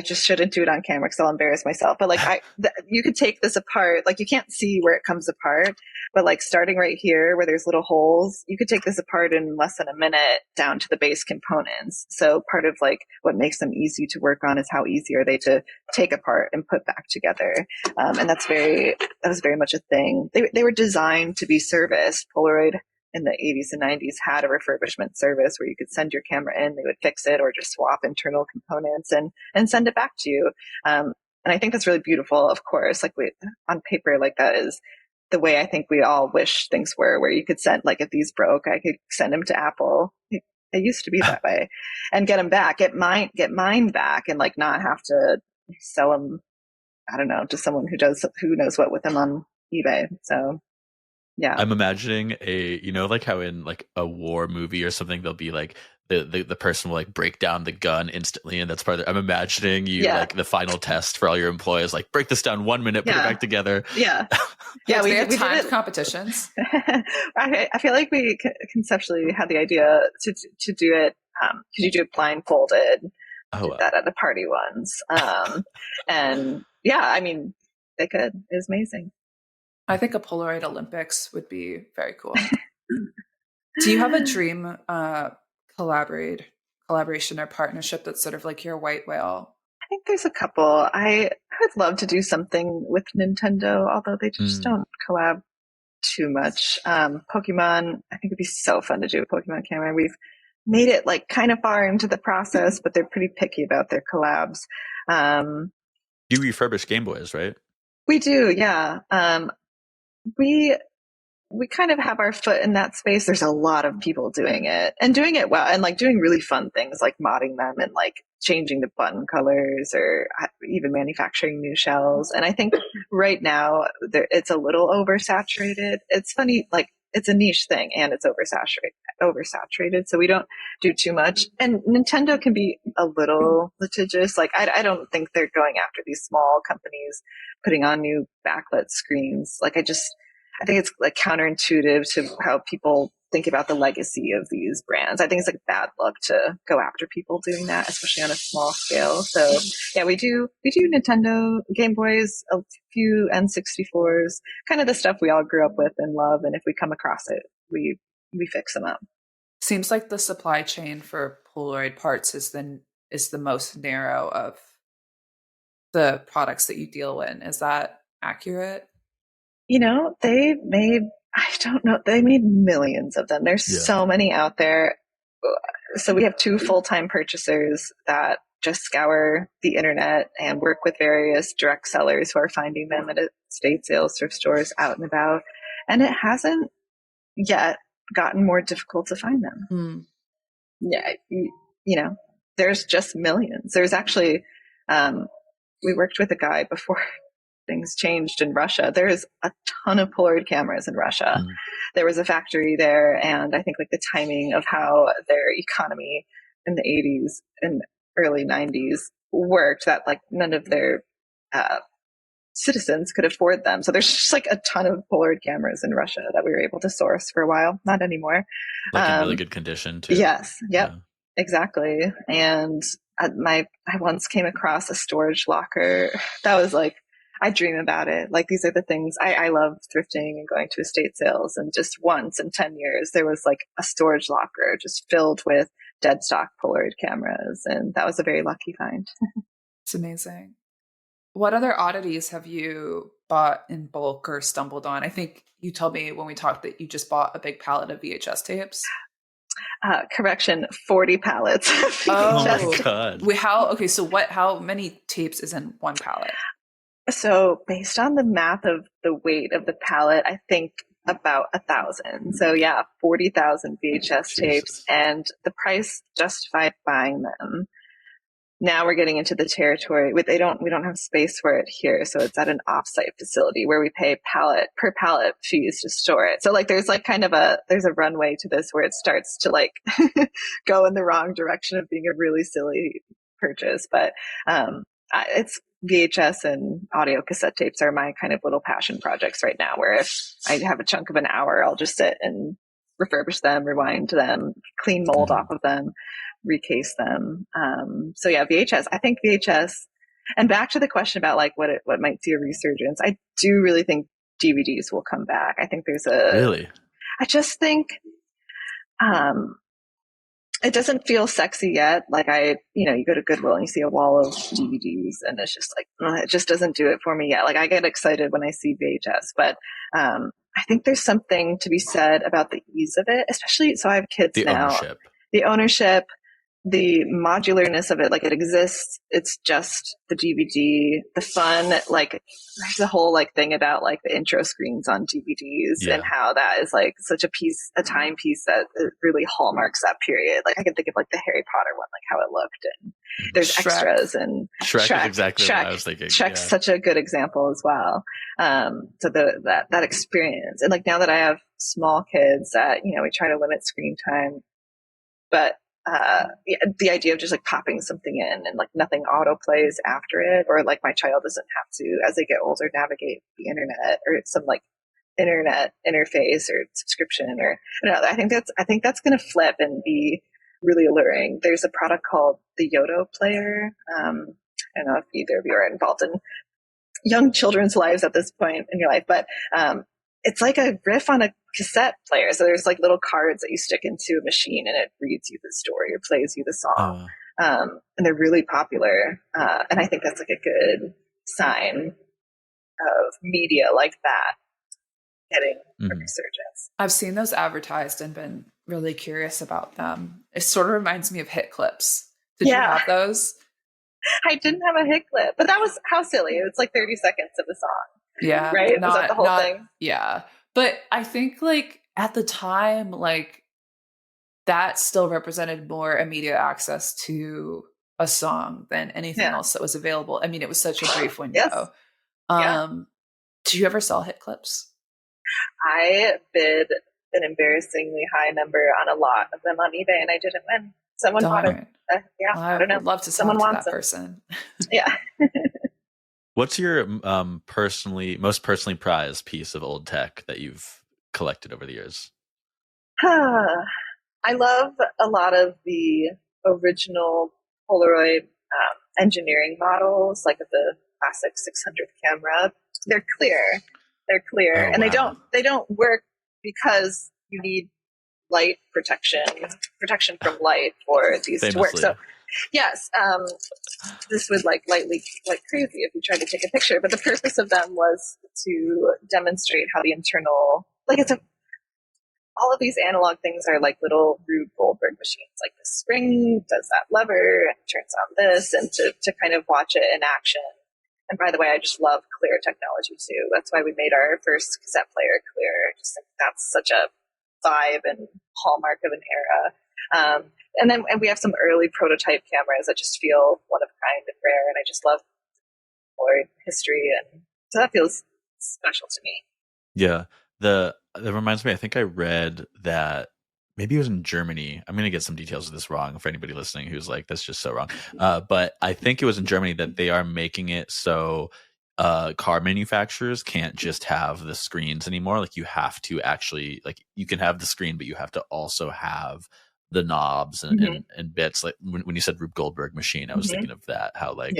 just shouldn't do it on camera because I'll embarrass myself. But like you could take this apart, like you can't see where it comes apart, but like starting right here where there's little holes, you could take this apart in less than a minute down to the base components. So part of like what makes them easy to work on is how easy are they to take apart and put back together. And that was very much a thing. They were designed to be serviced. Polaroid in the 80s and 90s had a refurbishment service where you could send your camera in, they would fix it or just swap internal components and send it back to you. And I think that's really beautiful, of course, like on paper, like that is the way I think we all wish things were, where you could send, like if these broke, I could send them to Apple. It used to be that way and get them back, get mine back and like not have to sell them, I don't know, to someone who knows what with them on eBay. So Yeah. I'm imagining like how in like a war movie or something, there'll be like the person will like break down the gun instantly, and that's part of it. I'm imagining you like the final test for all your employees, like break this down 1 minute, put it back together. Yeah. Yeah, we have timed competitions. I feel like we conceptually had the idea to do it. Could you do it blindfolded? Did that at a party once. And yeah, I mean, they could. It was amazing. I think a Polaroid Olympics would be very cool. Do you have a dream collaboration or partnership that's sort of like your white whale? I think there's a couple. I would love to do something with Nintendo, although they just don't collab too much. Pokemon, I think it'd be so fun to do a Pokemon camera. We've made it like kind of far into the process, but they're pretty picky about their collabs. You refurbish Game Boys, right? We do, yeah. We kind of have our foot in that space. There's a lot of people doing it and doing it well, and like doing really fun things like modding them and like changing the button colors or even manufacturing new shells. And I think right now it's a little oversaturated. It's funny, like it's a niche thing and it's oversaturated. So we don't do too much. And Nintendo can be a little litigious. Like I don't think they're going after these small companies putting on new backlit screens. Like I think it's like counterintuitive to how people think about the legacy of these brands. I think it's like bad luck to go after people doing that, especially on a small scale. So yeah, we do Nintendo, Game Boys, a few N64s, kind of the stuff we all grew up with and love. And if we come across it, we fix them up. Seems like the supply chain for Polaroid parts is the most narrow of the products that you deal in. Is that accurate? They made millions of them. There's so many out there. So we have 2 full-time purchasers that just scour the internet and work with various direct sellers who are finding them at estate sales, thrift stores, out and about. And it hasn't yet gotten more difficult to find them. Yeah, there's just millions. There's actually, we worked with a guy before things changed in Russia. There is a ton of Polaroid cameras in Russia. There was a factory there, and I think like the timing of how their economy in the 80s and early 90s worked, that like none of their citizens could afford them. So there's just like a ton of Polaroid cameras in Russia that we were able to source for a while. Not anymore. Like in really good condition too. Yes. Yep. Yeah. Exactly. And I once came across a storage locker that was like, I dream about it. Like these are the things I love thrifting and going to estate sales. And just once in 10 years, there was like a storage locker just filled with dead stock Polaroid cameras. And that was a very lucky find. It's amazing. What other oddities have you bought in bulk or stumbled on? I think you told me when we talked that you just bought a big pallet of VHS tapes. Correction, 40 pallets. Oh, God. How many tapes is in one pallet? So based on the math of the weight of the pallet, I think about 1,000. So yeah, 40,000 VHS tapes, and the price justified buying them. Now we're getting into the territory we don't have space for it here. So it's at an offsite facility where we pay per pallet fees to store it. So like there's like kind of there's a runway to this where it starts to like go in the wrong direction of being a really silly purchase. But it's VHS and audio cassette tapes are my kind of little passion projects right now, where if I have a chunk of an hour, I'll just sit and refurbish them, rewind them, clean mold off of them, recase them. So yeah, VHS, I think VHS, and back to the question about like what might see a resurgence. I do really think DVDs will come back. I think I just think, it doesn't feel sexy yet. Like you go to Goodwill and you see a wall of DVDs and it's just like, it just doesn't do it for me yet. Like I get excited when I see VHS, but, I think there's something to be said about the ease of it, especially, so I have kids now. The ownership, the modularness of it, like it exists, it's just the DVD, the fun, like there's a whole like thing about like the intro screens on DVDs and how that is like such a timepiece that it really hallmarks that period. Like I can think of like the Harry Potter one, like how it looked, and there's Shrek. Extras, and Shrek is exactly what I was thinking. Shrek's such a good example as well. So that experience, and like now that I have small kids, that we try to limit screen time, but the idea of just like popping something in and like nothing auto plays after it, or like my child doesn't have to, as they get older, navigate the internet or some like internet interface or subscription, or I think that's going to flip and be really alluring. There's a product called the Yodo player. I don't know if either of you are involved in young children's lives at this point in your life, but it's like a riff on a cassette player. So there's like little cards that you stick into a machine and it reads you the story or plays you the song. And they're really popular. And I think that's like a good sign of media like that getting a resurgence. I've seen those advertised and been really curious about them. It sort of reminds me of hit clips. Did you have those? I didn't have a hit clip, but that was how silly. It was like 30 seconds of a song. Yeah. Right? Was that the whole thing? Yeah. But I think like at the time, like that still represented more immediate access to a song than anything else that was available. I mean, it was such a brief window. Yes. Did you ever sell hit clips? I bid an embarrassingly high number on a lot of them on eBay and I didn't win. Someone bought it. Well, I don't know. I'd love to talk to that person. Yeah. What's your most personally prized piece of old tech that you've collected over the years? I love a lot of the original Polaroid engineering models, like of the classic 600 camera. They're clear, and they don't work because you need light protection from light for these to work. So yes, this would like light leak like crazy if you tried to take a picture, but the purpose of them was to demonstrate how the internal, like all of these analog things are like little Rube Goldberg machines. Like the spring does that lever and turns on this, and to kind of watch it in action. And by the way, I just love clear technology too. That's why we made our first cassette player clear. Just think that's such a vibe and hallmark of an era. And we have some early prototype cameras that just feel one of a kind and rare. And I just love Polaroid history, and so that feels special to me. Yeah, that reminds me. I think I read that maybe it was in Germany. I'm going to get some details of this wrong for anybody listening who's like, that's just so wrong. But I think it was in Germany that they are making it so car manufacturers can't just have the screens anymore. Like you have to actually, like you can have the screen, but you have to also have the knobs and bits. Like when you said Rube Goldberg machine, I was thinking of that, how like,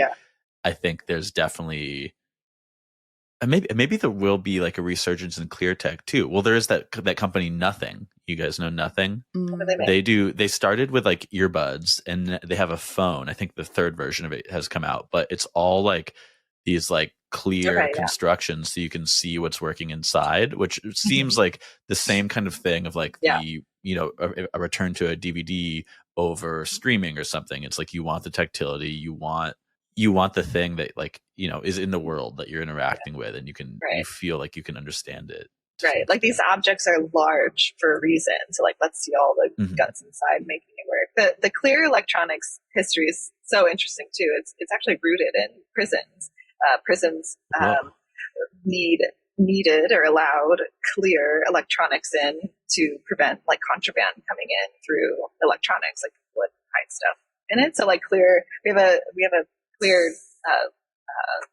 I think there's definitely, maybe there will be like a resurgence in clear tech too. Well, there is that company Nothing. You guys know Nothing? They started with like earbuds, and they have a phone. I think the third version of it has come out, but it's all like these like clear constructions so you can see what's working inside, which seems like the same kind of thing of like the, a return to a DVD over streaming or something. It's like you want the tactility, you want the thing that like, is in the world that you're interacting with, and you can you feel like you can understand it. Right. Like these objects are large for a reason. So like, let's see all the guts inside making it work. The clear electronics history is so interesting too. It's actually rooted in prisons. Prisons needed or allowed clear electronics in to prevent like contraband coming in through electronics, like would hide stuff in it. So like clear, we have a clear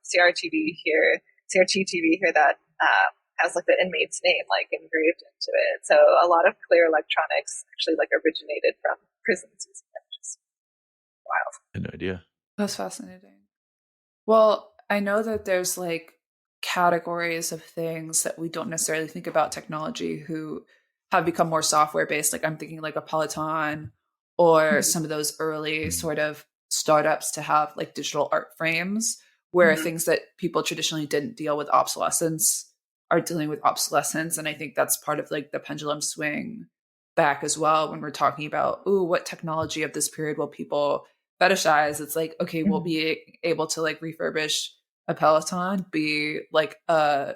CRT TV here that has like the inmate's name like engraved into it. So a lot of clear electronics actually like originated from prisons, which is wild. I had no idea. That's fascinating. Well, I know that there's like categories of things that we don't necessarily think about technology who have become more software based. Like I'm thinking like a Peloton or some of those early sort of startups to have like digital art frames where things that people traditionally didn't deal with obsolescence are dealing with obsolescence. And I think that's part of like the pendulum swing back as well when we're talking about, ooh, what technology of this period will people fetishize? It's like, okay, we'll be able to like refurbish a Peloton, be like a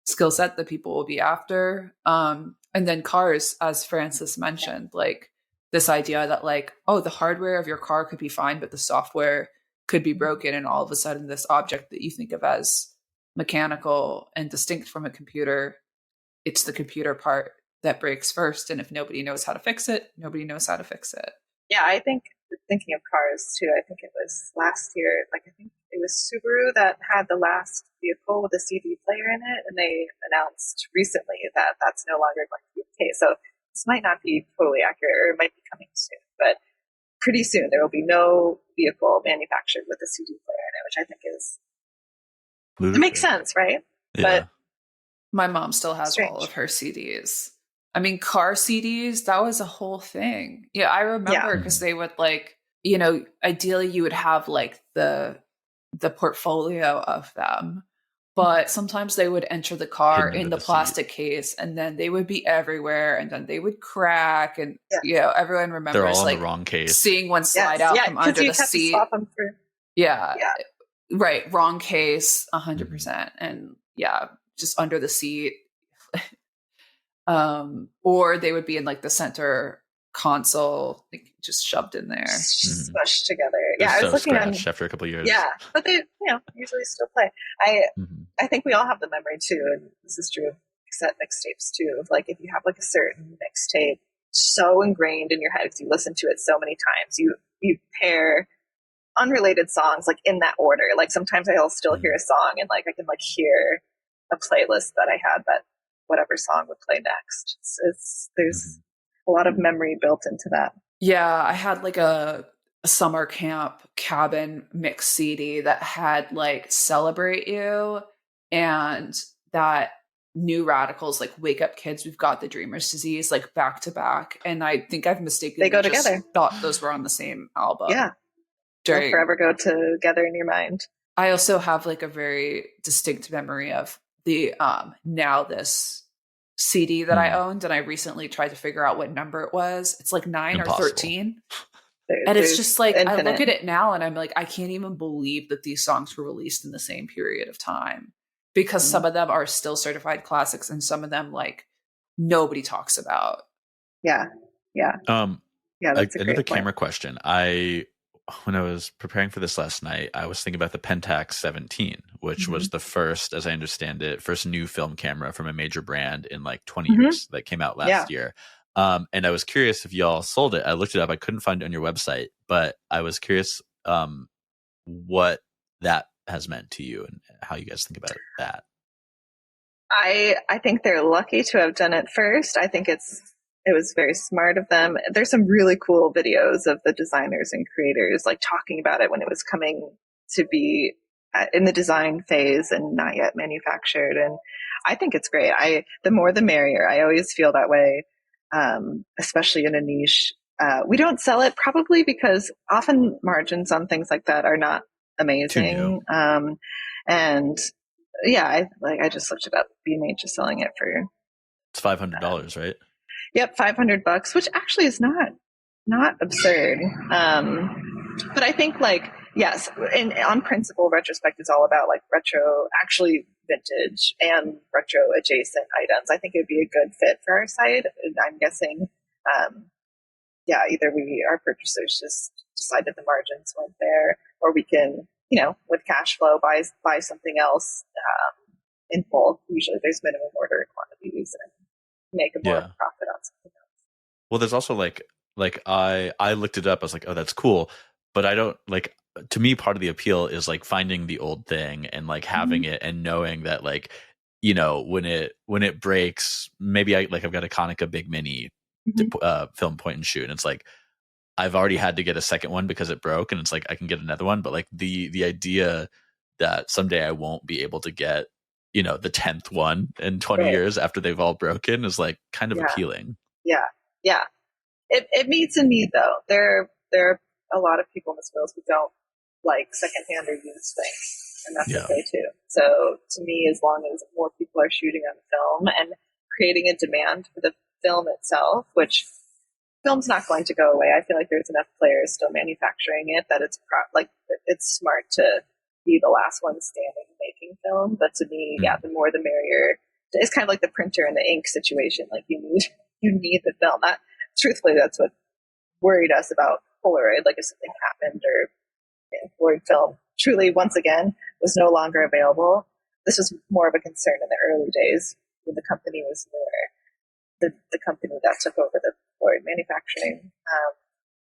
skill set that people will be after. And then cars, as Francis mentioned, like this idea that like, oh, the hardware of your car could be fine, but the software could be broken. And all of a sudden this object that you think of as mechanical and distinct from a computer, it's the computer part that breaks first. And if nobody knows how to fix it, nobody knows how to fix it. Yeah, I think thinking of cars too, I think it was last year, like I think it was Subaru that had the last vehicle with a CD player in it, and they announced recently that that's no longer going to be the case. So this might not be totally accurate, or it might be coming soon, but pretty soon there will be no vehicle manufactured with a CD player in it, which I think is ludicrous. It makes sense, right? Yeah. But my mom still has all of her CDs. I mean, car CDs, that was a whole thing. Yeah, I remember because they would like, you know, ideally you would have like the portfolio of them, but sometimes they would enter the car in the plastic case, and then they would be everywhere, and then they would crack, and you know, everyone remembers they're all like in the wrong case, seeing one slide out from under the seat. Yeah, right, wrong case, 100%, and just under the seat. Or they would be in like the center console, like, just shoved in there, smushed together. They're I was looking at after a couple of years. Yeah, but they, usually still play. I think we all have the memory too, and this is true of cassette mixtapes too. Of like if you have like a certain mixtape so ingrained in your head because you listen to it so many times, you pair unrelated songs like in that order. Like sometimes I'll still hear a song and like I can like hear a playlist that I had that whatever song would play next. There's a lot of memory built into that. Yeah, I had like a summer camp cabin mix CD that had like Celebrate You and that New Radicals, like Wake Up Kids, We've Got the Dreamer's Disease, like back to back. And I think I've mistakenly they go together. Thought those were on the same album. Yeah. They'll forever go together in your mind. I also have like a very distinct memory of the Now This CD that I owned, and I recently tried to figure out what number it was. It's like 9 or 13. And it's just like, infinite. I look at it now and I'm like, I can't even believe that these songs were released in the same period of time, because some of them are still certified classics and some of them like nobody talks about. Yeah. That's another camera question. When I was preparing for this last night, I was thinking about the Pentax 17, which was the first, as I understand it, first new film camera from a major brand in like 20 years that came out last year. And I was curious if y'all sold it. I looked it up. I couldn't find it on your website, but I was curious what that has meant to you and how you guys think about that. I think they're lucky to have done it first. I think it was very smart of them. There's some really cool videos of the designers and creators like talking about it when it was coming to be in the design phase and not yet manufactured. And I think it's great. The more the merrier. I always feel that way, especially in a niche. We don't sell it probably because often margins on things like that are not amazing. And I just looked it up. B&H is selling it for it's $500, right? Yep, $500, which actually is not absurd. But I think like, yes, and on principle, Retrospekt is all about like retro, actually vintage and retro adjacent items. I think it would be a good fit for our site. I'm guessing, either our purchasers just decided the margins weren't there, or we can, with cash flow, buy something else in bulk. Usually there's minimum order quantities and make a more profit on something else. Well, there's also like I looked it up. I was like, oh, that's cool. But I don't like, to me, part of the appeal is like finding the old thing and like having it and knowing that like, when it breaks, maybe I've got a Konica Big Mini film point and shoot. And it's like, I've already had to get a second one because it broke, and it's like, I can get another one. But like the idea that someday I won't be able to get, the 10th one in 20 years after they've all broken is like kind of appealing. Yeah. It meets a need though. There are a lot of people in this field who don't like secondhand or used things, and that's okay too. So to me, as long as more people are shooting on film and creating a demand film itself, which film's not going to go away. I feel like there's enough players still manufacturing it that it's smart to be the last one standing making film. But to me, the more the merrier. It's kind of like the printer and the ink situation. Like you need the film. Truthfully, that's what worried us about Polaroid. Like if something happened or Polaroid film truly once again was no longer available. This was more of a concern in the early days when the company was newer. The company that took over the Polaroid manufacturing.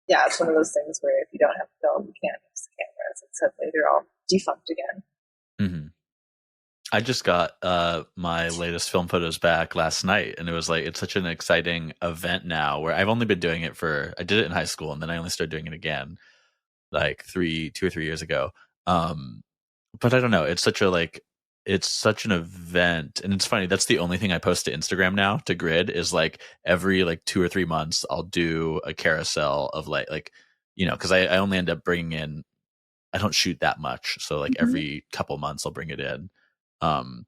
It's one of those things where if you don't have film, you can't use the cameras, and suddenly they're all defunct again. Mm-hmm. I just got my latest film photos back last night, and it was like, it's such an exciting event now where I've only been doing it I did it in high school, and then I only started doing it again like 2 or 3 years ago. But I don't know. It's such an event, and it's funny. That's the only thing I post to Instagram now, to Grid, is like every like 2 or 3 months I'll do a carousel of like because I only end up bringing in. I don't shoot that much, so like every couple months I'll bring it in, and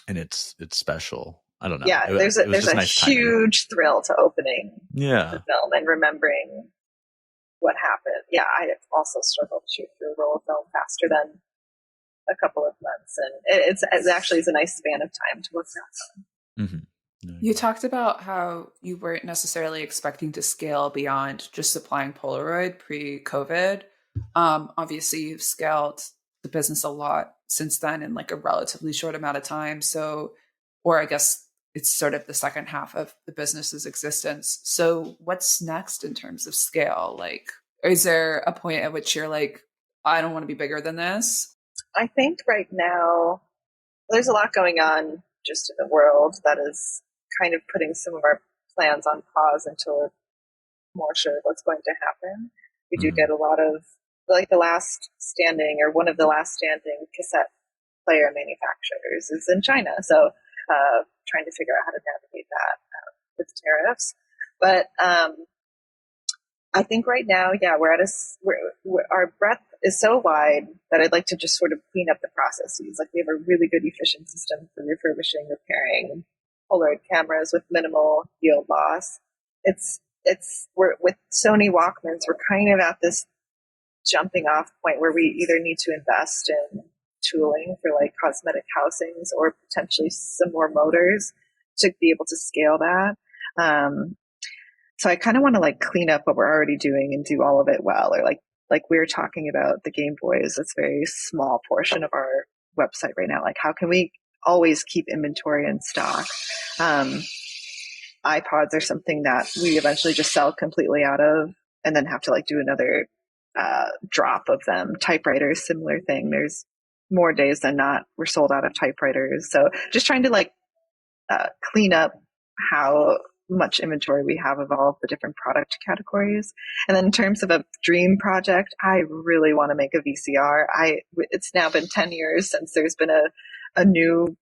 it's special. I don't know. Yeah, there's a nice huge thrill to opening the film and remembering what happened. Yeah, I have also struggled to shoot through a roll of film faster than a couple of months, and it's a nice span of time to look back on. Mm-hmm. You talked about how you weren't necessarily expecting to scale beyond just supplying Polaroid pre-COVID. Obviously, you've scaled the business a lot since then in like a relatively short amount of time. So, or I guess it's sort of the second half of the business's existence. So what's next in terms of scale? Like, is there a point at which you're like, I don't want to be bigger than this? I think right now there's a lot going on just in the world that is kind of putting some of our plans on pause until we're more sure what's going to happen. We do get a lot of, like the last standing or one of the last standing cassette player manufacturers is in China. So trying to figure out how to navigate that with tariffs. But I think right now, we're at our breadth is so wide that I'd like to just sort of clean up the processes. Like we have a really good efficient system for refurbishing, repairing Polaroid cameras with minimal yield loss. We're with Sony Walkmans, we're kind of at this jumping off point where we either need to invest in tooling for like cosmetic housings or potentially some more motors to be able to scale that. So I kind of want to like clean up what we're already doing and do all of it well, or like we were talking about the Game Boys. It's a very small portion of our website right now. Like how can we always keep inventory in stock? iPods are something that we eventually just sell completely out of and then have to like do another drop of them. Typewriters, similar thing. There's more days than not we're sold out of typewriters. So just trying to like clean up how much inventory we have of all the different product categories. And then in terms of a dream project, I really want to make a VCR. It's now been 10 years since there's been a new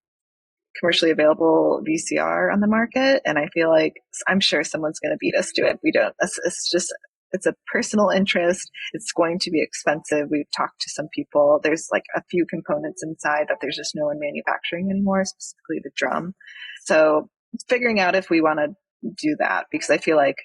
commercially available VCR on the market. And I feel like I'm sure someone's going to beat us to it. We don't, it's a personal interest. It's going to be expensive. We've talked to some people. There's like a few components inside that there's just no one manufacturing anymore, specifically the drum. So figuring out if we want to do that, because I feel like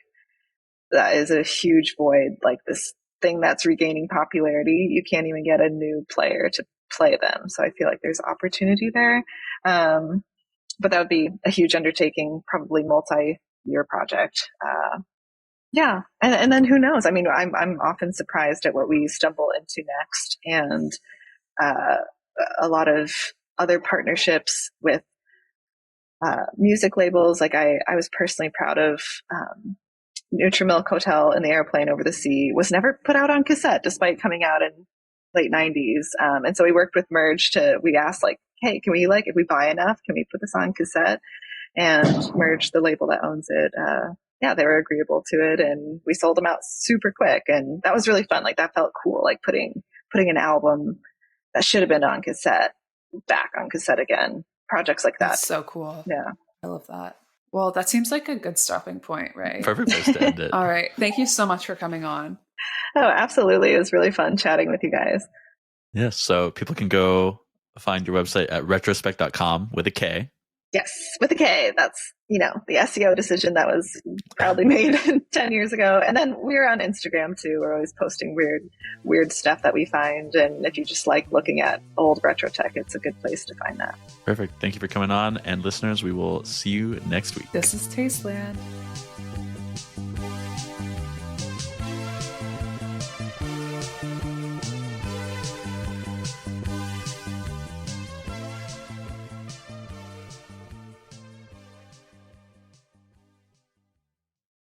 that is a huge void, like this thing that's regaining popularity. You can't even get a new player to play them. So I feel like there's opportunity there. But that would be a huge undertaking, probably multi-year project. And then who knows? I mean, I'm often surprised at what we stumble into next, and a lot of other partnerships with music labels. Like I was personally proud of Nutrimilk Hotel in the Airplane Over the Sea was never put out on cassette, despite coming out in late 90s. And so we worked with Merge we asked like, hey, can we if we buy enough, can we put this on cassette? And Merge, the label that owns it, they were agreeable to it, and we sold them out super quick, and that was really fun. Like that felt cool, like putting an album that should have been on cassette back on cassette again. Projects like that. That's so cool. Yeah, I love that. Well, that seems like a good stopping point, right? Perfect place to end it. All right, thank you so much for coming on. Oh, absolutely. It was really fun chatting with you guys. Yes, so people can go find your website at retrospekt.com with a K. Yes, with a K. That's, the SEO decision that was proudly made 10 years ago. And then we're on Instagram too. We're always posting weird stuff that we find. And if you just like looking at old retro tech, it's a good place to find that. Perfect. Thank you for coming on. And listeners, we will see you next week. This is Tasteland.